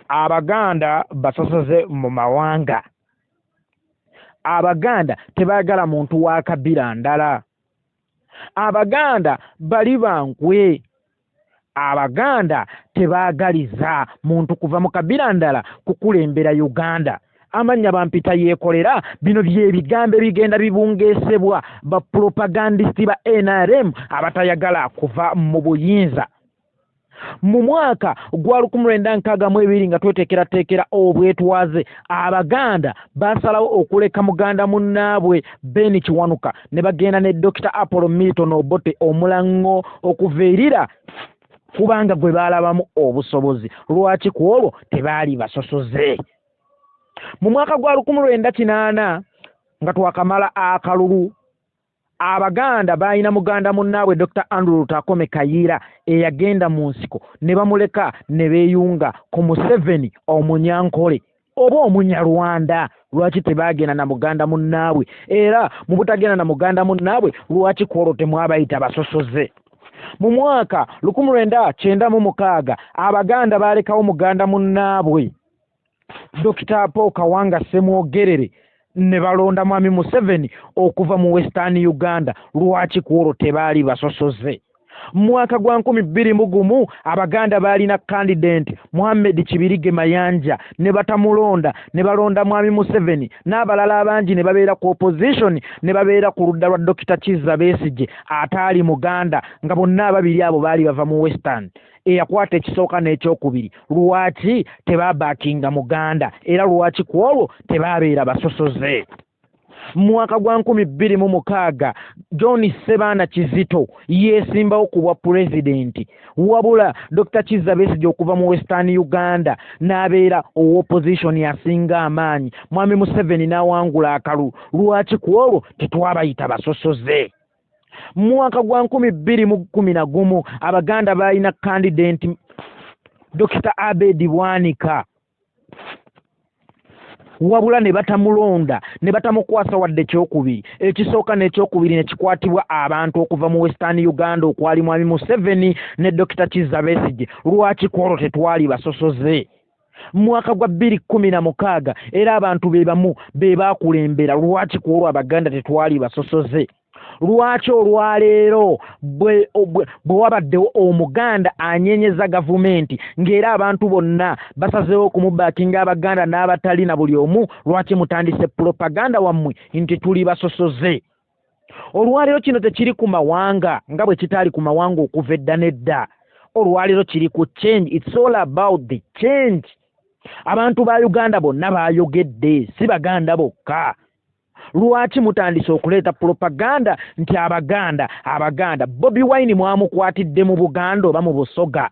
Abaganda basosoze mumawanga. Abaganda tebaagala muntu wa kabira ndala. Abaganda bali bankwe. Abaganda tebaagaliza muntu kuva mu kabira ndala kukulembera Uganda. Amanya bampita yekolera bino byebigambo bigenda bibungesebwa ba propagandisti ba NRM abatayagala kuva mu buyinza. Mu mwaka gwa 1962 nga twetekera obwetwaze Abaganda basalawo okuleka muganda munnaabwe Ben Kiwanuka ne bagenda ne Dr Apollo Milton Obote omulango okuveerira kubanga gwe baalabamu obusobozi. Lwaki kwolwo tebaali basosoze. Mu mwaka gwa 1980 nga twakamala akalulu Abaganda bayina muganda munnaabwe Dr Andrew Lutakome kayiira eyagenda mu nsiko ne bamuleka ne beeyunga ku Museveni omunyankole oba omunyarwanda. Lwaki tebaagenda na muganda munnaabwe? Era mu butagenda na muganda munnaabwe lwaki kwolwo temwabayita basosoze? Mu mwaka 1996 Abaganda balekawo muganda munnaabwe Dr Paul Kawanga Semwogerere ne balonda mwami Museveni okuva mu Western Uganda. Lwaki kwolwo tebaali basosoze? Mwaka gwa 2001 Abaganda balina candidate Muhammad Kibirige Mayanja ne batamulonda ne balonda mwami Museveni n'abalala abangi ne babeera ku opposition ne babeera ku ludda lwa Dr Kizza Besigye ataali Muganda nga bonna ababiri abo baali bava mu Western. Eyakwata ekisooka n'ekyokubiri. Lwaki tebabaakinga Muganda? Era lwaki kwolwo tebabeera basosoze? Mwaka gwa 2006 John Sebana Kizito yesimbawo ku bwa president wabula Dr Kizza Besigye okuva mu Western Uganda n'abeera opposition yasinga amaanyi. Mwami Museveni n'awangula akalu. Lwaki kwolwo tetwabayita basosoze? Mwaka gwa 2011 Abaganda balina candidate Dr Abedi Bwanika wabula ne batamulonda ne batamukwasa wadde kyokubiri. Ekisooka n'ekyokubiri ne kikwatibwa abantu okuva mu Western Uganda okwali mwami Museveni ne Dr Kizza Besigye. Lwaki kwolwo tetwali basosoze? Mwaka gwa 2016 era abantu bebamu baakulembera. Lwaki kwolwo Abaganda tetwali basosoze? Lwaki olwaleero bwe wabaddewo omuganda anyenyeza gavumenti ng'era abantu bonna basazeewo okumubaakinga Abaganda n'abatali na buli omu? Lwaki mutandise propaganda wammwe nti tuli basosoze? Olwaleero kino tekiri ku mawanga nga bwe kitaali ku mawanga okuva edda n'edda. Olwaleero kiri ku change. It's all about the change. Abantu ba Uganda bonna baayogedde, si Baganda bokka. Lwaki mutandise okuleeta propaganda nti Abaganda? Bobi Wine mwamukwatidde mu Buganda oba mu Busoga?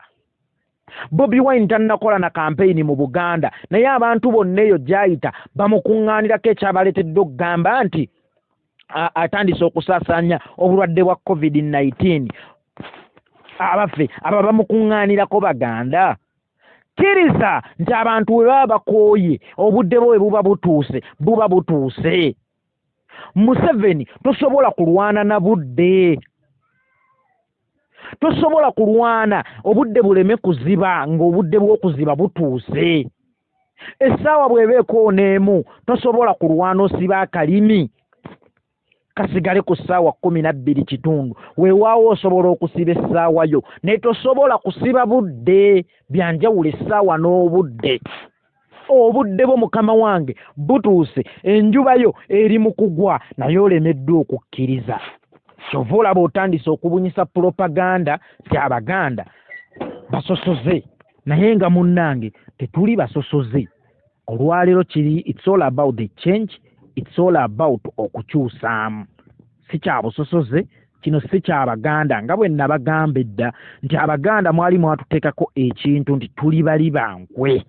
Bobi Wine tannakola na campaign mu Buganda, naye abantu bonna eyo gyayita bamukuŋŋaanirako ekyabaleetedde okugamba nti atandise okusaasaanya obulwadde bwa COVID-19. Abaffe aba bamukuŋŋaanirako Baganda? Kkiriza nti abantu bwe baba bakooye obudde bwe buba butuuse. Museveni tosobola kulwana na budde. Tosobola kulwana obudde buleme kuziba ng'obudde bw'okuziba butuuse. Essaawa bw'ebeeko n'emu tosobola kulwana osiba akalimi kasigale ku ssaawa 12:00. Weewaawo osobola okusiba essaawa yo naye tosobola kusiba budde. Byanjawulo essaawa n'obudde. Obudde bwo mukama wange butuuse, enjuba yo eri mu kugwa naye olemeddwa okukkiriza. Kyova olaba otandise okubunyisa propaganda ti Abaganda basosoze, naye nga munnange tetuli basosoze. Olwaleero kiri it's all about the change. It's all about okukyusaamu. Si kya busosoze, kino si kya Abaganda nga bwe nabagamba edda nti Abaganda mwali mwatuteekako ekintu nti tuli bali bankwe.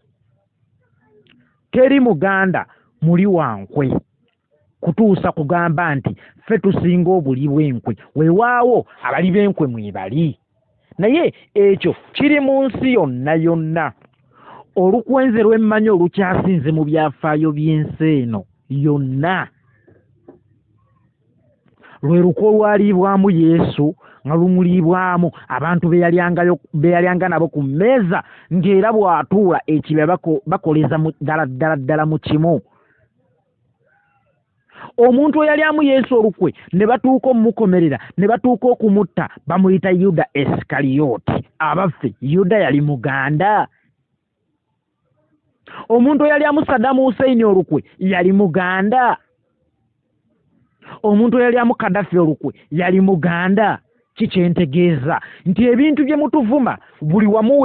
Teri Muganda muli wankwe kutuusa kugamba nti ffe tusinga obuli bw'enkwe. Weewaawo abali b'enkwe mwebali, naye ekyo kiri mu nsi yonna. Olukwenze lw'emmanyi olukyasinze mu byafaayo by'ensi eno yonna lwe luko lwaliibwamu Yesu nga lumulibwamu abantu beyalyanga nabo ku mmeeza ng'era bw'atuula ekibya bakoleza ddala mu kimu. Omuntu eyali amuyeesa olukwe ne batuuka omumukomerera ne batuuka okumutta bamuyita Yuda Isikaliyooti. Abaffe Yuda yali muganda. Omuntu eyali amusaddamu Hussein olukwe yali muganda. Omuntu eyali amukadafi olukwe yali muganda. Kikyentegeeza nti ebintu bye mutuvuma buli wamu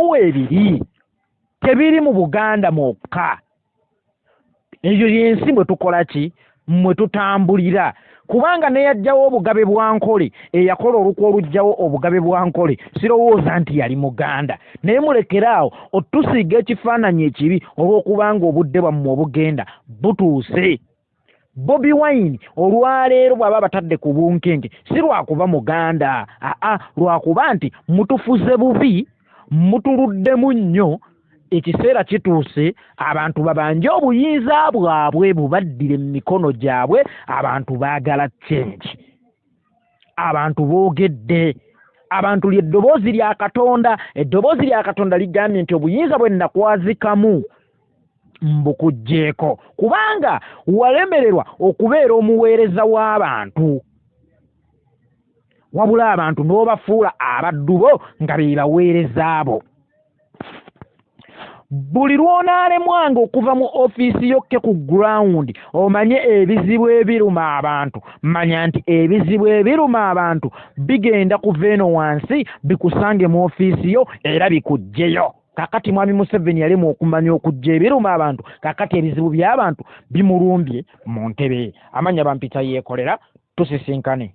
weebiri tebiri mu Buganda mwokka. Eyo yensi mwe tukola ki mwe tutambulira, kubanga neyajjawo obugabe bwa Nkole eyakola olukwe olujjawo obugabe bwa Nkole sirowooza nti yali muganda. Naye mulekeraawo otusiiga ekifaananyi ekibi olw'okubanga obudde bwammwe obugenda butuuse. Bobi Wine olwaleero bw'aba batadde ku bunkenge si lwakuba muganda, lwakuba nti mutufuze bubi, mutuluddemu nnyo. Ekiseera kituuse abantu babanje obuyinza bwabwe bubaddire mu mikono gyabwe. Abantu baagala change, abantu boogedde, abantu ly'eddoboozi lya Katonda. Eddoboozi lya Katonda ligambye nti obuyinza bwe nakwazikamu mbukugjeeko, kubanga walemererwa okubeera omuweereza w'abantu, wabula abantu n'obafuula abaddu bo nga be baweereza bo. Buli lwonaalemwanga okuva mu ofiisi yokke ku ground omanye ebizibu ebiruma abantu, manya nti ebizibu ebiruma abantu bigenda kuva eno wansi bikusange mu ofiisi yo era bikuggyeyo. Kakati mwami Museveni yalemu okumanya okujja ebiruma abantu, kakati ebizibu by'abantu bimulumbye mu ntebe. Amanya bampita yeekolera, tusisinkane.